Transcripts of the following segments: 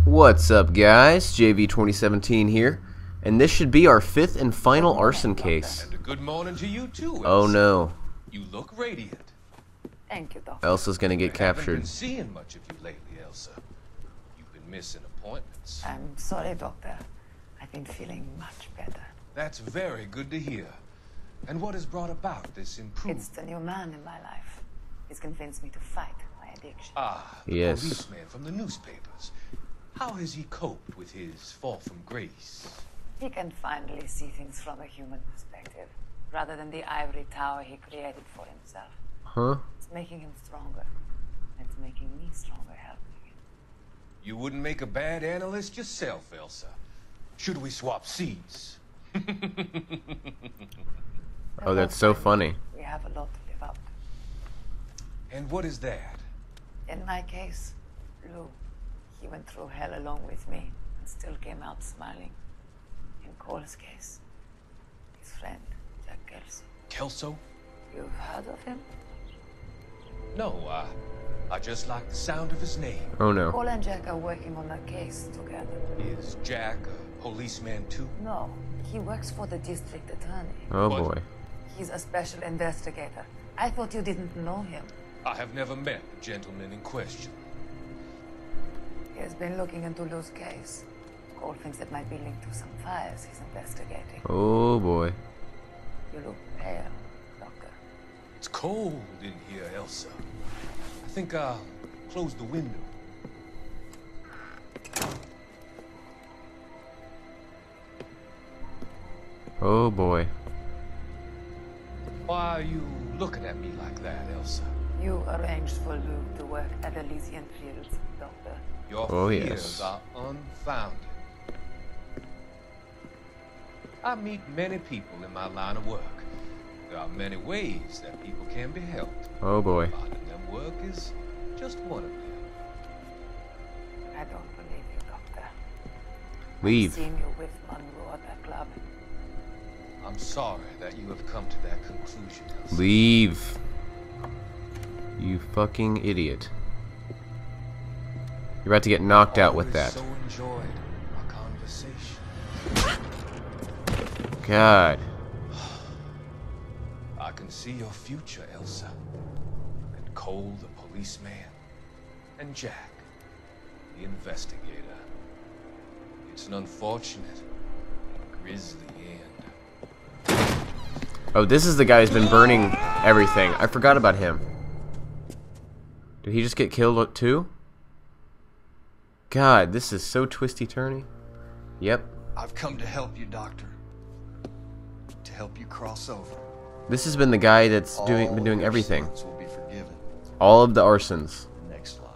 What's up, guys? JV2017 here, and this should be our 5th and final arson case. And a good morning to you too, Elsa. Oh no. You look radiant. Thank you, Doctor. Elsa's gonna get I captured. haven't been seeing much of you lately, Elsa. You've been missing appointments. I'm sorry, Doctor. I've been feeling much better. That's very good to hear. And what has brought about this improvement? It's the new man in my life. He's convinced me to fight my addiction. Ah, the Yes. policeman from the newspapers. How has he coped with his fall from grace? He can finally see things from a human perspective, rather than the ivory tower he created for himself. Huh? It's making him stronger. It's making me stronger helping him. You wouldn't make a bad analyst yourself, Elsa. Should we swap seats? Oh, that's so funny. We have a lot to live up to. And what is that? In my case, Lou, he went through hell along with me and still came out smiling. In Cole's case, his friend, Jack Kelso. Kelso? You've heard of him? No, I just like the sound of his name. Oh no. Cole and Jack are working on a case together. Is Jack a policeman too? No, he works for the district attorney. Oh What? boy. He's a special investigator. I thought you didn't know him. I have never met the gentleman in question. He has been looking into Lou's case. Cole thinks it might be linked to some fires he's investigating. Oh boy. You look pale, Doctor. It's cold in here, Elsa. I think I'll close the window. Oh boy. Why are you looking at me like that, Elsa? You arranged for Lou to work at Elysian Fields, Doctor. Your Oh, fears yes. are unfounded. I meet many people in my line of work. There are many ways that people can be helped. Oh boy. Finding them work is just one of them. I don't believe you, Doctor. Leave. I've seen you with Monroe at that club. I'm sorry that you have come to that conclusion, Elsa. Leave. You fucking idiot. You're about to get knocked out with that. So enjoyed our conversation. God. I can see your future, Elsa. And Cole, the policeman, and Jack, the investigator. It's an unfortunate and grisly end. Oh, this is the guy who's been burning everything. I forgot about him. Did he just get killed too? God, this is so twisty-turny. Yep. I've come to help you, Doctor. To help you cross over. This has been the guy that's been doing your everything. sins will be forgiven. All of the arsons. Next line.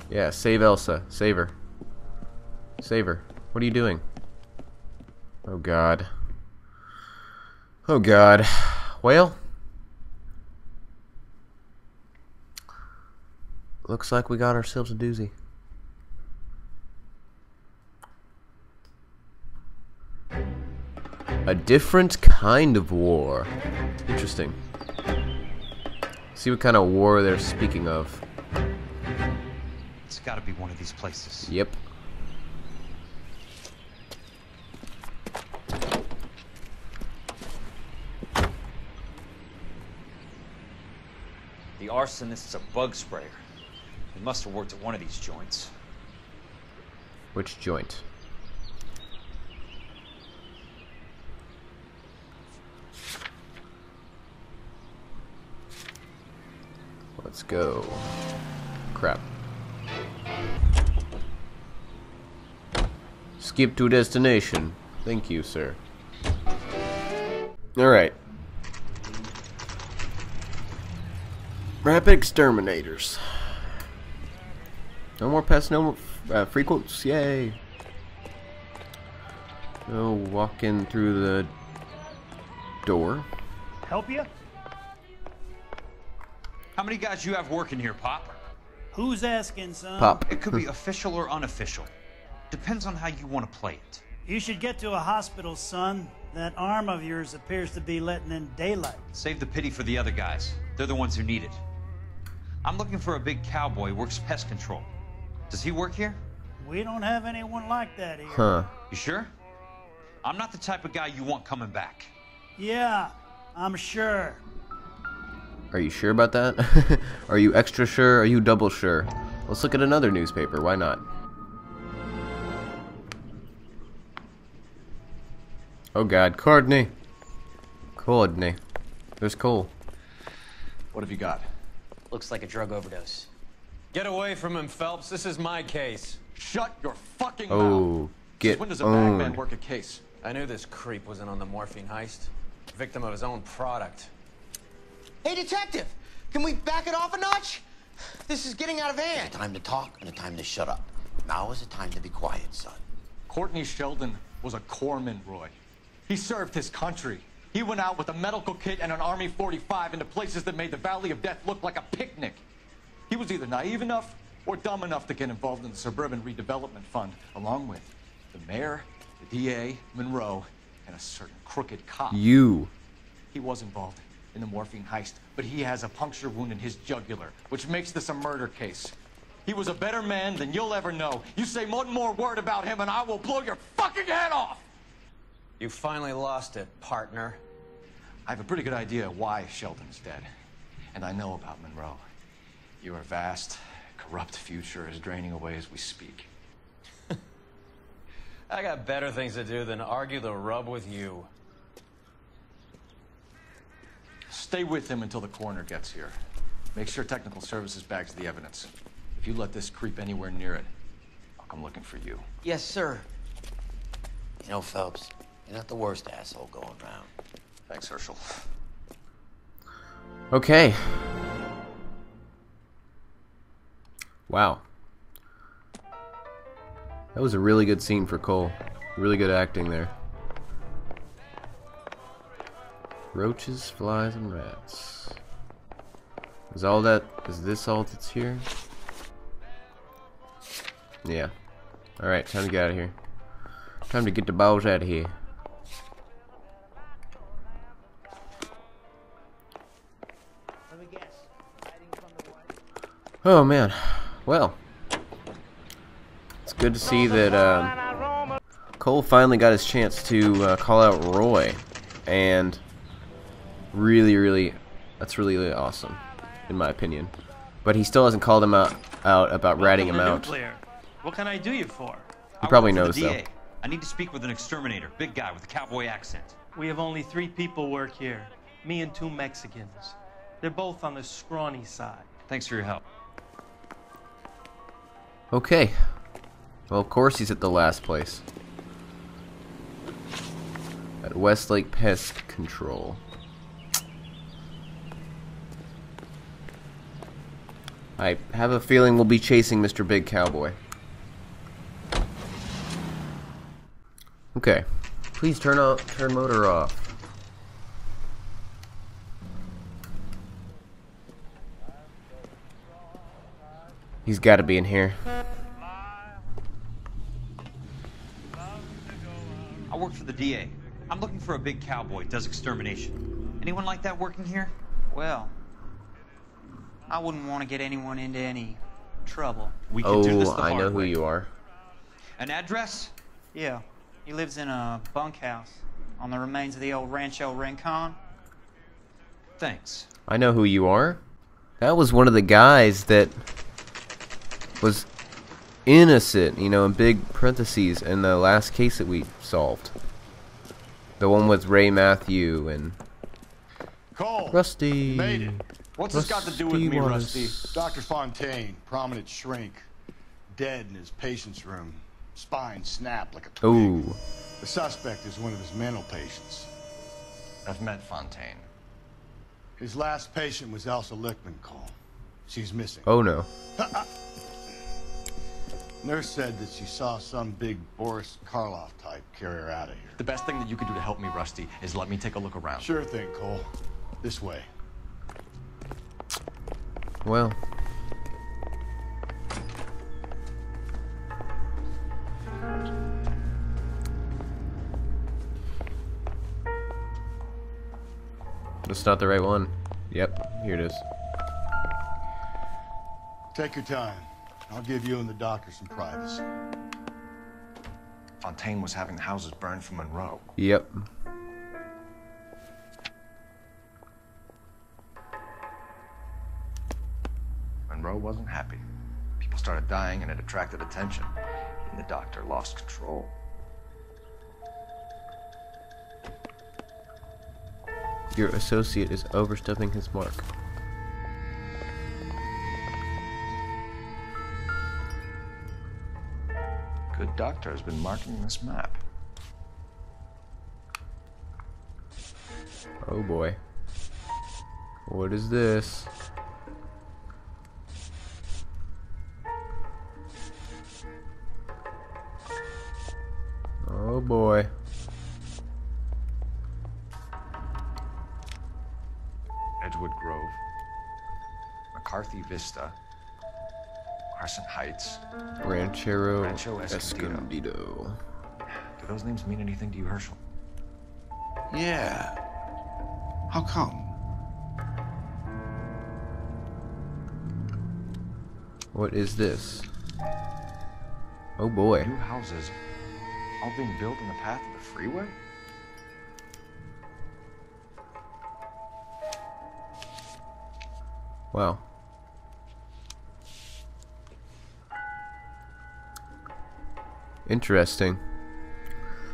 Yeah, save Elsa. Save her. Save her. What are you doing? Oh God. Oh God. Well, looks like we got ourselves a doozy. A different kind of war. Interesting. See what kind of war they're speaking of. It's gotta be one of these places. Yep. The arsonist's a bug sprayer. He must have worked at one of these joints. Which joint? Let's go. Crap. Skip to destination. Thank you, sir. Alright. Rapid exterminators. No more pests, no more frequents. Yay. No walking through the door. Help you? How many guys you have working here, Pop? Who's asking, son? Pop. It could be official or unofficial. Depends on how you want to play it. You should get to a hospital, son. That arm of yours appears to be letting in daylight. Save the pity for the other guys. They're the ones who need it. I'm looking for a big cowboy who works pest control. Does he work here? We don't have anyone like that here. Huh. You sure? I'm not the type of guy you want coming back. Yeah, I'm sure. Are you sure about that? Are you extra sure? Are you double sure? Let's look at another newspaper. Why not? Oh God, Courtney. Courtney. There's Cole. What have you got? Looks like a drug overdose. Get away from him, Phelps. This is my case. Shut your fucking mouth. Oh, get When does a bagman owned. work a case? I knew this creep was in on the morphine heist. Victim of his own product. Hey, detective! Can we back it off a notch? This is getting out of hand. A time to talk and a time to shut up. Now is the time to be quiet, son. Courtney Sheldon was a corpsman, Roy. He served his country. He went out with a medical kit and an Army 45 into places that made the Valley of Death look like a picnic. He was either naive enough or dumb enough to get involved in the Suburban Redevelopment Fund, along with the mayor, the DA, Monroe, and a certain crooked cop. You. He was involved in the morphine heist, but he has a puncture wound in his jugular, which makes this a murder case. He was a better man than you'll ever know. You say one more word about him and I will blow your fucking head off! You finally lost it, partner. I have a pretty good idea why Sheldon's dead. And I know about Monroe. Your vast, corrupt future is draining away as we speak. I got better things to do than argue the rub with you. Stay with him until the coroner gets here. Make sure technical services bags the evidence. If you let this creep anywhere near it, I'll come looking for you. Yes, sir. You know, Phelps, you're not the worst asshole going around. Thanks, Herschel. Okay. Wow. That was a really good scene for Cole. Really good acting there. Roaches, flies, and rats. Is this all that's here? Yeah. Alright, time to get out of here. Time to get the balls out of here. Oh man. Well. It's good to see that Cole finally got his chance to call out Roy. And really, that's really awesome, in my opinion. But he still hasn't called him out about ratting him out. Nuclear. What can I do you for? He probably I work for knows the though. DA. I need to speak with an exterminator, big guy with a cowboy accent. We have only 3 people work here. Me and 2 Mexicans. They're both on the scrawny side. Thanks for your help. Okay. Well, of course he's at the last place. At Westlake Pest Control. I have a feeling we'll be chasing Mr. Big Cowboy. Okay. Please turn motor off. He's got to be in here. I work for the DA. I'm looking for a big cowboy who does extermination. Anyone like that working here? Well, I wouldn't want to get anyone into any trouble. We can do this the I hard know who way. you are. An address? Yeah, he lives in a bunkhouse on the remains of the old Rancho Rincon. Thanks. I know who you are. That was one of the guys that was innocent, you know, in big parentheses in the last case that we solved. The one with Ray Matthew and Cole, Rusty. you made it. What's this got to do with me, Rusty? Dr. Fontaine, prominent shrink, dead in his patient's room, spine snapped like a twig. Ooh. The suspect is one of his mental patients. I've met Fontaine. His last patient was Elsa Lichtman, Cole. She's missing. Oh no. Nurse said that she saw some big Boris Karloff type carry her out of here. The best thing that you could do to help me, Rusty, is let me take a look around. Sure thing, Cole. This way. Well. That's not the right one. Yep, here it is. Take your time. I'll give you and the doctor some privacy. Fontaine was having the houses burned for Monroe. Yep. Monroe wasn't happy. People started dying and it attracted attention. And the doctor lost control. Your associate is overstepping his mark. Good doctor has been marking this map. Oh boy. What is this? Oh boy. Edgewood Grove, McCarthy Vista, Arson Heights, Rancho Escondido. Escondido. Do those names mean anything to you, Herschel? Yeah. How come? What is this? Oh boy. New houses all being built in the path of the freeway? Wow. Interesting.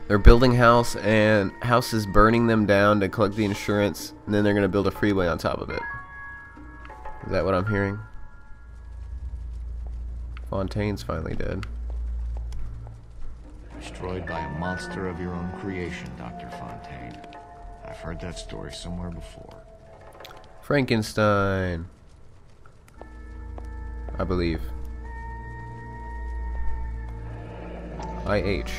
They're building houses burning them down to collect the insurance, and then they're gonna build a freeway on top of it. Is that what I'm hearing? Fontaine's finally dead. Destroyed by a monster of your own creation, Dr. Fontaine. I've heard that story somewhere before. Frankenstein, I believe. IH.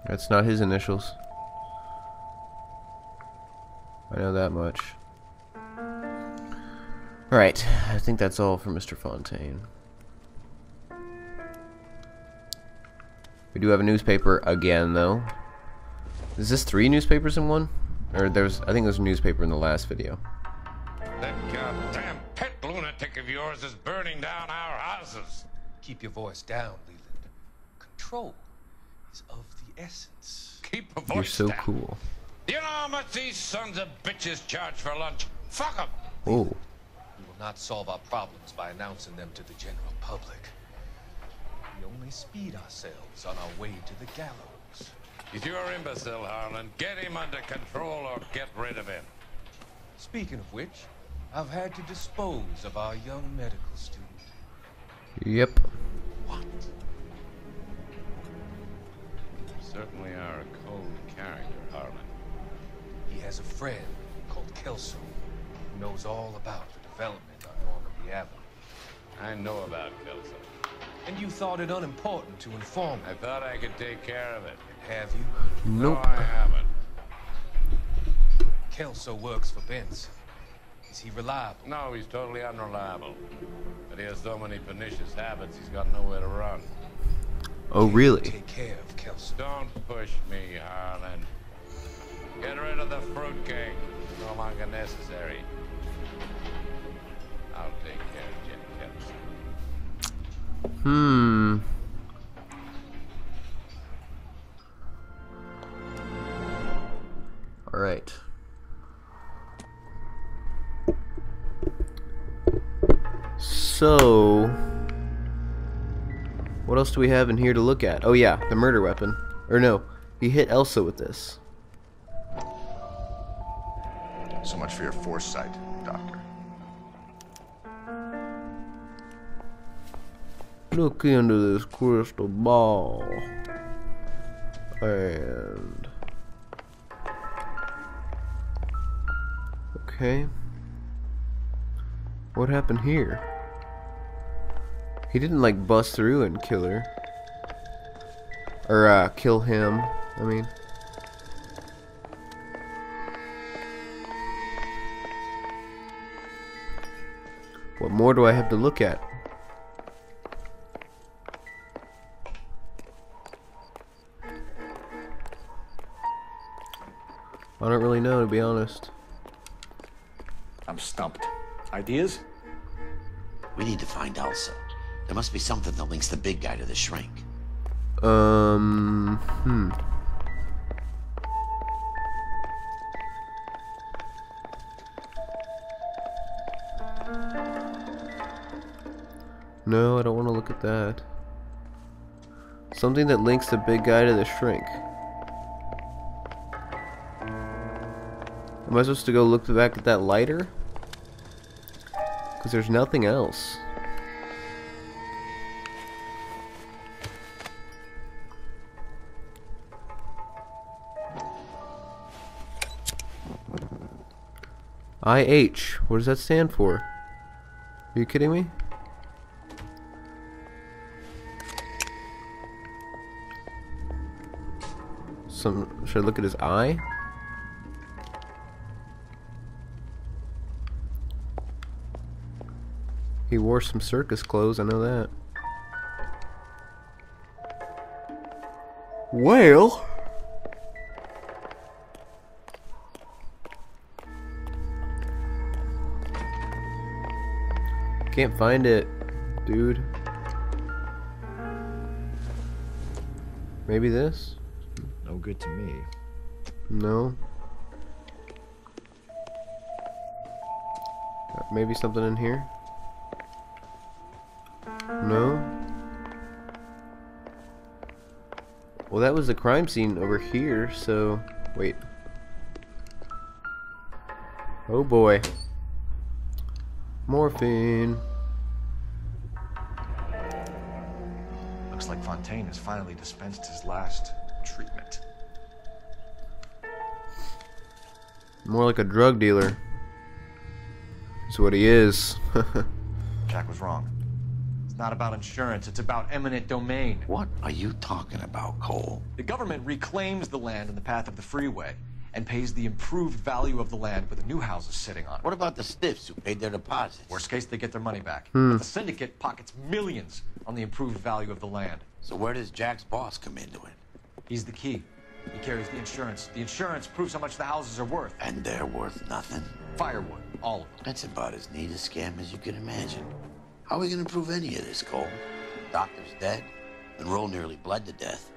That's not his initials. I know that much. Alright, I think that's all for Mr. Fontaine. We do have a newspaper again, though. Is this 3 newspapers in one? Or I think there's a newspaper in the last video. That goddamn pet lunatic of yours is burning down our houses. Keep your voice down, Leland. Control is of the essence. Keep your voice You're so down. cool. You know how much these sons of bitches charge for lunch? Fuck them. Oh. We will not solve our problems by announcing them to the general public. We only speed ourselves on our way to the gallows. If you're imbecile, Harlan, get him under control or get rid of him. Speaking of which, I've had to dispose of our young medical student. Yep. What? You certainly are a cold character, Harlan. He has a friend called Kelso who knows all about the development on Normandy Avenue. I know about Kelso. And you thought it unimportant to inform me. I thought I could take care of it. Have you? Nope. No, I haven't. Kelso works for Benson. Is he reliable? No, he's totally unreliable. But he has so many pernicious habits, he's got nowhere to run. Oh, really? Take care of Kelso. Don't push me, Harlan. Get rid of the fruitcake. It's no longer necessary. I'll take care of Jim Kelso. All right. So, what else do we have in here to look at? Oh yeah, the murder weapon. Or no, he hit Elsa with this. So much for your foresight, Doctor. Look into this crystal ball. And... okay. What happened here? He didn't like bust through and kill her. Or kill him, I mean. What more do I have to look at? I don't really know, to be honest. I'm stumped. Ideas? We need to find Elsa. There must be something that links the big guy to the shrink. No, I don't want to look at that. Something that links the big guy to the shrink. Am I supposed to go look back at that lighter? Because there's nothing else. IH. What does that stand for? Are you kidding me? Should I look at his eye? He wore some circus clothes, I know that. Well, can't find it, dude. Maybe this? No good to me. No. Maybe something in here? No. Well, that was the crime scene over here, so... Wait. Oh boy. Morphine. Looks like Fontaine has finally dispensed his last treatment. More like a drug dealer. That's what he is. Jack was wrong. It's not about insurance, it's about eminent domain. What are you talking about, Cole? The government reclaims the land in the path of the freeway and pays the improved value of the land with the new houses sitting on it. What about the stiffs who paid their deposits? Worst case, they get their money back. But the syndicate pockets millions on the improved value of the land. So where does Jack's boss come into it? He's the key. He carries the insurance. The insurance proves how much the houses are worth. And they're worth nothing? Firewood, all of them. That's about as neat a scam as you can imagine. How are we going to prove any of this, Cole? Doctor's dead. Monroe nearly bled to death.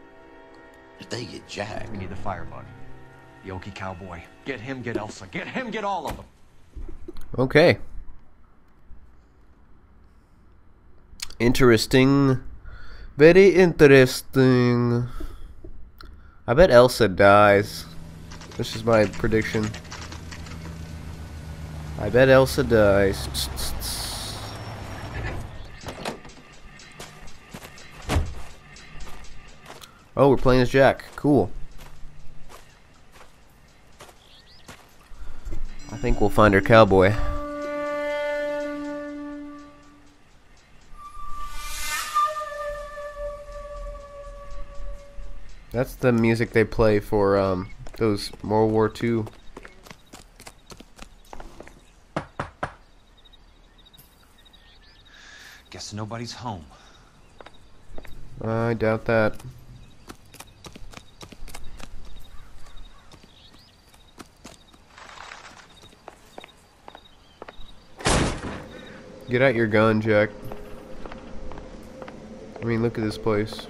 If they get Jack... We need the firebug. The Okie cowboy. Get him, get Elsa. Get him, get all of them. Okay. Interesting. Very interesting. I bet Elsa dies. This is my prediction. I bet Elsa dies. Oh, we're playing as Jack. Cool. I think we'll find our cowboy. That's the music they play for those World War II. Guess nobody's home. I doubt that. Get out your gun, Jack. I mean, look at this place.